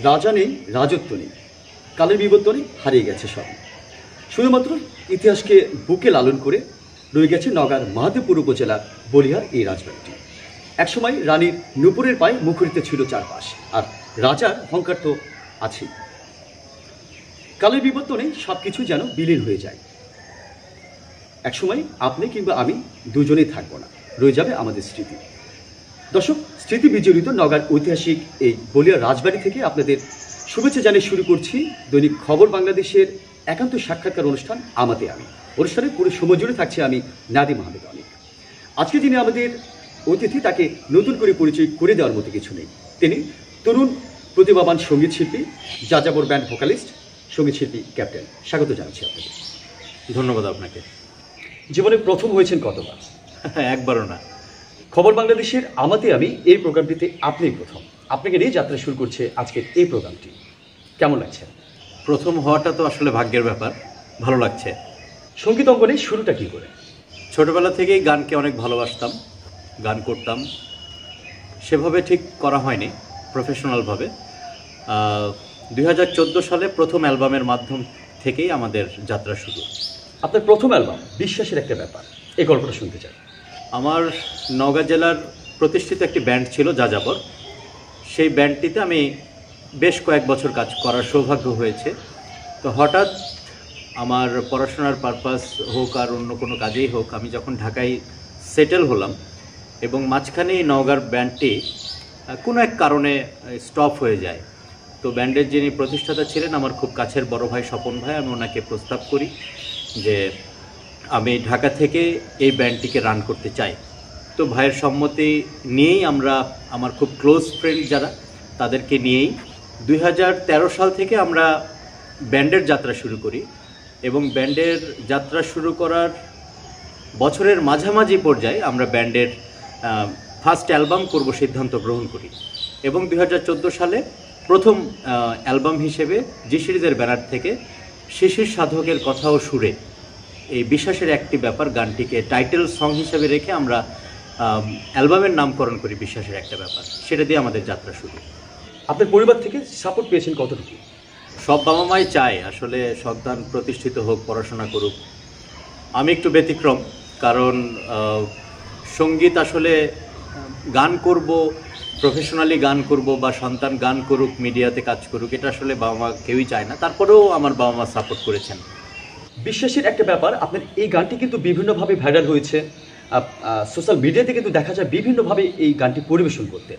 রাজা নেই, রাজত্ব নেই, কালের বিবর্তনে হারিয়ে গেছে সব। শুধুমাত্র ইতিহাসকে বুকে লালন করে রয়ে গেছে নওগাঁর মাহাদেবপুর উপজেলার বলিহার এই রাজবাড়িটি। একসময় রানীর নূপুরের পায়ে মুখরিত ছিল চারপাশ, আর রাজার অহংকার তো আছেই। কালের বিবর্তনে সব কিছু যেন বিলীন হয়ে যায়। একসময় আপনি কিংবা আমি দুজনেই থাকবো না, রয়ে যাবে আমাদের স্মৃতি। দর্শক, স্মৃতি বিজড়িত নওগাঁর ঐতিহাসিক এই বলিয়ার রাজবাড়ি থেকে আপনাদের শুভেচ্ছা জানিয়ে শুরু করছি দৈনিক খবর বাংলাদেশের একান্ত সাক্ষাৎকার অনুষ্ঠান আমাতে আমি। অনুষ্ঠানের পুরো সময় জুড়ে থাকছে আমি নাদিম আহমেদ অনিক। আজকে যিনি আমাদের অতিথি, তাকে নতুন করে পরিচয় করে দেওয়ার মতো কিছু নেই। তিনি তরুণ প্রতিভাবান সঙ্গীত শিল্পী, যাযাবর ব্যান্ড ভোকালিস্ট, সঙ্গীত শিল্পী ক্যাপ্টেন। স্বাগত জানাচ্ছি আপনাকে। ধন্যবাদ আপনাকে। জীবনে প্রথম হয়েছেন কতবার? একবারও না। খবর বাংলাদেশের আমাতে আমি এই প্রোগ্রামটিতে আপনিই প্রথম। আপনাকে নিয়ে যাত্রা শুরু করছে আজকের এই প্রোগ্রামটি। কেমন লাগছে? প্রথম হওয়াটা তো আসলে ভাগ্যের ব্যাপার, ভালো লাগছে। সঙ্গীত অঙ্গনে শুরুটা কী করে? ছোটবেলা থেকেই গানকে অনেক ভালোবাসতাম, গান করতাম। সেভাবে ঠিক করা হয়নি প্রফেশনালভাবে। 2014 সালে প্রথম অ্যালবামের মাধ্যম থেকেই আমাদের যাত্রা শুরু। আপনার প্রথম অ্যালবাম বিশ্বাসের একটা ব্যাপার, এই গল্পটা শুনতে চাই। আমার নওগাঁ জেলার প্রতিষ্ঠিত একটি ব্যান্ড ছিল যাযাবর। সেই ব্যান্ডটিতে আমি বেশ কয়েক বছর কাজ করার সৌভাগ্য হয়েছে। তো হঠাৎ আমার পড়াশোনার পারপাস হোক আর অন্য কোনো কাজেই হোক, আমি যখন ঢাকায় সেটেল হলাম এবং মাঝখানে এই নওগাঁর ব্যান্ডটি কোনো এক কারণে স্টপ হয়ে যায়। তো ব্যান্ডের যিনি প্রতিষ্ঠাতা ছিলেন আমার খুব কাছের বড় ভাই স্বপন ভাই, আমি ওনাকে প্রস্তাব করি যে আমি ঢাকা থেকে এই ব্যান্ডটিকে রান করতে চাই। তো ভাইয়ের সম্মতি নিয়েই আমরা, আমার খুব ক্লোজ ফ্রেন্ড যারা, তাদেরকে নিয়েই 2013 সাল থেকে আমরা ব্যান্ডের যাত্রা শুরু করি। এবং ব্যান্ডের যাত্রা শুরু করার বছরের মাঝামাঝি পর্যায়ে আমরা ব্যান্ডের ফার্স্ট অ্যালবাম করব সিদ্ধান্ত গ্রহণ করি। এবং 2014 সালে প্রথম অ্যালবাম হিসেবে জি সিরিজের ব্যানার থেকে শিশির সাধকের কথা ও সুরে, এই বিশ্বাসের একটি ব্যাপার গানটিকে টাইটেল সং হিসেবে রেখে আমরা অ্যালবামের নামকরণ করি বিশ্বাসের একটা ব্যাপার। সেটা দিয়ে আমাদের যাত্রা শুরু। আপনার পরিবার থেকে সাপোর্ট পেয়েছেন কতটুকু? সব বাবা মাই চায় আসলে সন্তান প্রতিষ্ঠিত হোক, পড়াশোনা করুক। আমি একটু ব্যতিক্রম, কারণ সঙ্গীত আসলে গান করব, প্রফেশনালি গান করব বা সন্তান গান করুক, মিডিয়াতে কাজ করুক, এটা আসলে বাবা মা কেউই চায় না। তারপরেও আমার বাবা মা সাপোর্ট করেছেন। বিশ্বাসের একটা ব্যাপার, আপনার এই গানটি কিন্তু বিভিন্নভাবে ভাইরাল হয়েছে। সোশ্যাল মিডিয়াতে কিন্তু দেখা যায় বিভিন্নভাবে এই গানটি পরিবেশন করতে।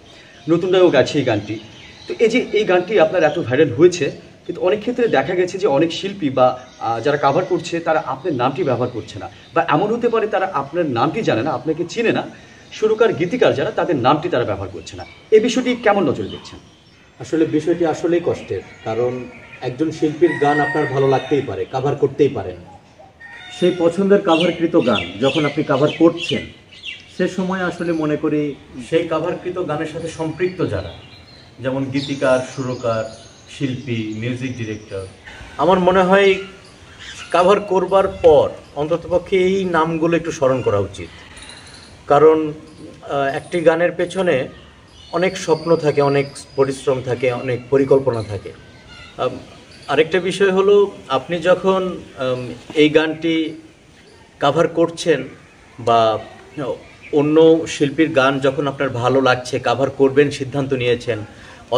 নতুনরাও গাইছে এই গানটি। তো এই যে এই গানটি আপনার এত ভাইরাল হয়েছে, কিন্তু অনেক ক্ষেত্রে দেখা গেছে যে অনেক শিল্পী বা যারা কাভার করছে তারা আপনার নামটি ব্যবহার করছে না, বা এমন হতে পারে তারা আপনার নামটি জানে না, আপনাকে চিনে না, সুরকার গীতিকার যারা, তাদের নামটি তারা ব্যবহার করছে না। এই বিষয়টি কেমন নজরে দেখছেন? আসলে বিষয়টি আসলেই কষ্টের, কারণ একজন শিল্পীর গান আপনার ভালো লাগতেই পারে, কাভার করতেই পারেন। সেই পছন্দের কাভারকৃত গান যখন আপনি কাভার করছেন, সে সময় আসলে মনে করি সেই কাভারকৃত গানের সাথে সম্পৃক্ত যারা, যেমন গীতিকার, সুরকার, শিল্পী, মিউজিক ডিরেক্টর, আমার মনে হয় কাভার করবার পর অন্ততপক্ষে এই নামগুলো একটু স্মরণ করা উচিত। কারণ একটি গানের পেছনে অনেক স্বপ্ন থাকে, অনেক পরিশ্রম থাকে, অনেক পরিকল্পনা থাকে। আরেকটা বিষয় হলো, আপনি যখন এই গানটি কাভার করছেন বা অন্য শিল্পীর গান যখন আপনার ভালো লাগছে, কাভার করবেন সিদ্ধান্ত নিয়েছেন,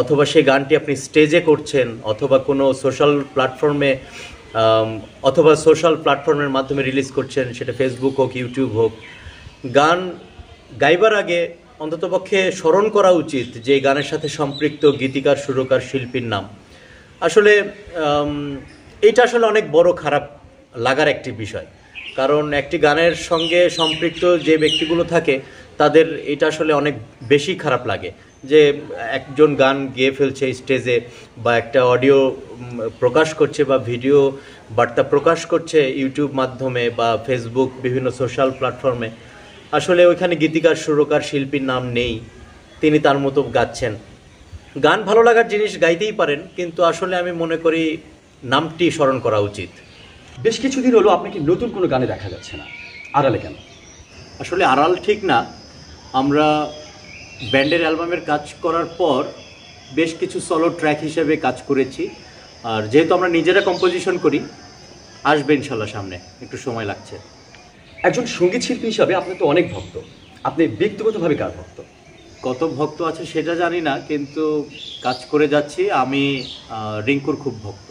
অথবা সেই গানটি আপনি স্টেজে করছেন, অথবা কোনো সোশ্যাল প্ল্যাটফর্মের মাধ্যমে রিলিজ করছেন, সেটা ফেসবুক হোক, ইউটিউব হোক, গান গাইবার আগে অন্ততপক্ষে স্মরণ করা উচিত যে এই গানের সাথে সম্পৃক্ত গীতিকার, সুরকার, শিল্পীর নাম। আসলে এইটা আসলে অনেক বড় খারাপ লাগার একটি বিষয়, কারণ একটি গানের সঙ্গে সম্পৃক্ত যে ব্যক্তিগুলো থাকে তাদের এটা আসলে অনেক বেশি খারাপ লাগে যে একজন গান গেয়ে ফেলছে স্টেজে, বা একটা অডিও প্রকাশ করছে বা ভিডিও বার্তা প্রকাশ করছে ইউটিউব মাধ্যমে বা ফেসবুক, বিভিন্ন সোশ্যাল প্ল্যাটফর্মে। আসলে ওইখানে গীতিকার, সুরকার, শিল্পীর নাম নেই, তিনি তার মতো গাচ্ছেন। গান ভালো লাগার জিনিস গাইতেই পারেন, কিন্তু আসলে আমি মনে করি নামটি স্মরণ করা উচিত। বেশ কিছুদিন হলো আপনাকে নতুন কোনো গানে দেখা যাচ্ছে না, আড়ালে কেন? আসলে আড়াল ঠিক না, আমরা ব্যান্ডের অ্যালবামের কাজ করার পর বেশ কিছু সলো ট্র্যাক হিসেবে কাজ করেছি। আর যেহেতু আমরা নিজেরা কম্পোজিশন করি, আসবে ইনশাল্লাহ সামনে, একটু সময় লাগছে। একজন সঙ্গীত শিল্পী হিসাবে আপনার তো অনেক ভক্ত, আপনি ব্যক্তিগতভাবে কার ভক্ত? কত ভক্ত আছে সেটা জানি না, কিন্তু কাজ করে যাচ্ছি। আমি রিঙ্কুর খুব ভক্ত।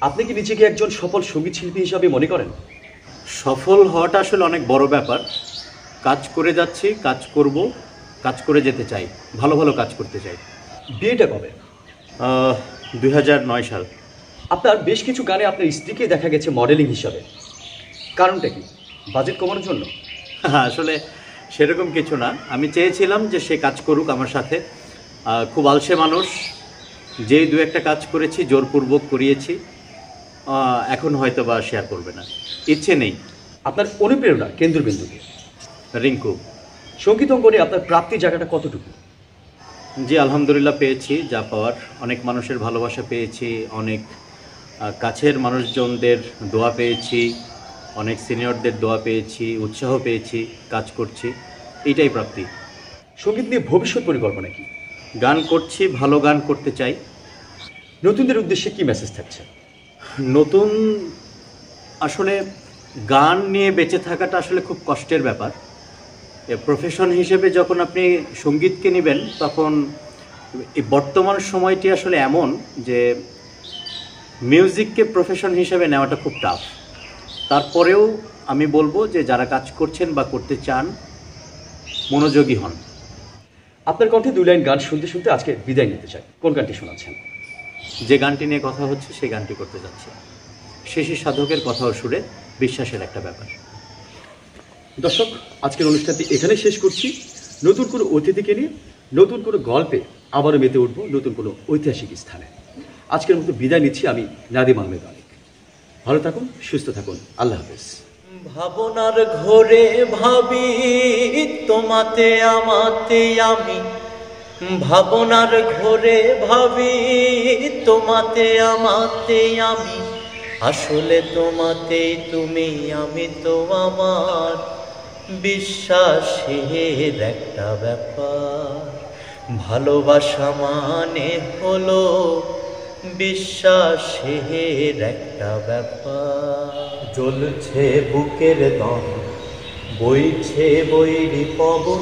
আপনি কি নিজেকে একজন সফল সঙ্গীত শিল্পী হিসাবে মনে করেন? সফল হওয়াটা আসলে অনেক বড় ব্যাপার। কাজ করে যাচ্ছি, কাজ করব, কাজ করে যেতে চাই, ভালো ভালো কাজ করতে চাই। বিয়েটা কবে? 2009 সাল। আপনার বেশ কিছু গানে আপনার স্ত্রীকে দেখা গেছে মডেলিং হিসাবে, কারণটা কি? বাজেট কমানোর জন্য? আসলে সেরকম কিছু না, আমি চেয়েছিলাম যে সে কাজ করুক আমার সাথে। খুব আলসে মানুষ, যেই দু একটা কাজ করেছি জোরপূর্বক করিয়েছি, এখন হয়তো বা শেয়ার করবে না, ইচ্ছে নেই। আপনার অনুপ্রেরণা কেন্দ্রবিন্দুকে? রিঙ্কু। সঙ্গীত অঙ্গনে আপনার প্রাপ্তির জায়গাটা কতটুকু? জি আলহামদুলিল্লাহ পেয়েছি যা পাওয়ার। অনেক মানুষের ভালোবাসা পেয়েছি, অনেক কাছের মানুষজনদের দোয়া পেয়েছি, অনেক সিনিয়রদের দোয়া পেয়েছি, উৎসাহ পেয়েছি, কাজ করছি, এইটাই প্রাপ্তি। সঙ্গীত নিয়ে ভবিষ্যৎ পরিকল্পনা কি? গান করছি, ভালো গান করতে চাই। নতুনদের উদ্দেশ্যে কি মেসেজ থাকছে? নতুন, আসলে গান নিয়ে বেঁচে থাকাটা আসলে খুব কষ্টের ব্যাপার। প্রফেশন হিসেবে যখন আপনি সঙ্গীতকে নেবেন, তখন এই বর্তমান সময়টি আসলে এমন যে মিউজিককে প্রফেশন হিসেবে নেওয়াটা খুব টাফ। তারপরেও আমি বলবো যে যারা কাজ করছেন বা করতে চান, মনোযোগী হন। আপনার কণ্ঠে 2 লাইন গান শুনতে শুনতে আজকে বিদায় নিতে চাই, কোন গানটি শোনাচ্ছেন? যে গানটি নিয়ে কথা হচ্ছে সেই গানটি করতে যাচ্ছে। শেষী সাধকের কথা ও সুরে, বিশ্বাসের একটা ব্যাপার। দর্শক, আজকের অনুষ্ঠানটি এখানে শেষ করছি। নতুন কোনো অতিথিকে নিয়ে, নতুন কোনো গল্পে আবারও মেতে উঠব নতুন কোনো ঐতিহাসিক স্থানে। আজকের মতো বিদায় নিচ্ছি আমি, নাদিম আহমেদ অনিক। ভালো থাকুন, সুস্থ থাকুন, আল্লাহ হাফেজ। ভাবনার ঘোরে ভাবি তোমাতে আমাতে আমি, ভাবনার ঘোরে ভাবি তোমাতে আমাতে আমি, আসলে তোমাতেই তুমি, আমি তো আমার। বিশ্বাসের একটা ব্যাপার, ভালোবাসা মানে হলো বিশ্বাসের একটা ব্যাপার। জ্বলছে বুকের দম, বইছে বৈরি পবন,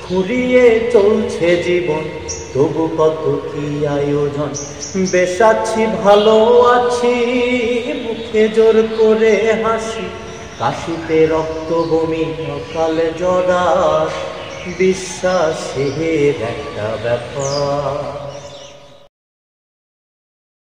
খুঁড়িয়ে চলছে জীবন, তবু কত কি আয়োজন। বেশ আছি, ভালো আছি, মুখে জোর করে হাসি, কাশিতে রক্ত বমি, অকালে জড়া, বিশ্বাসের একটা ব্যাপার।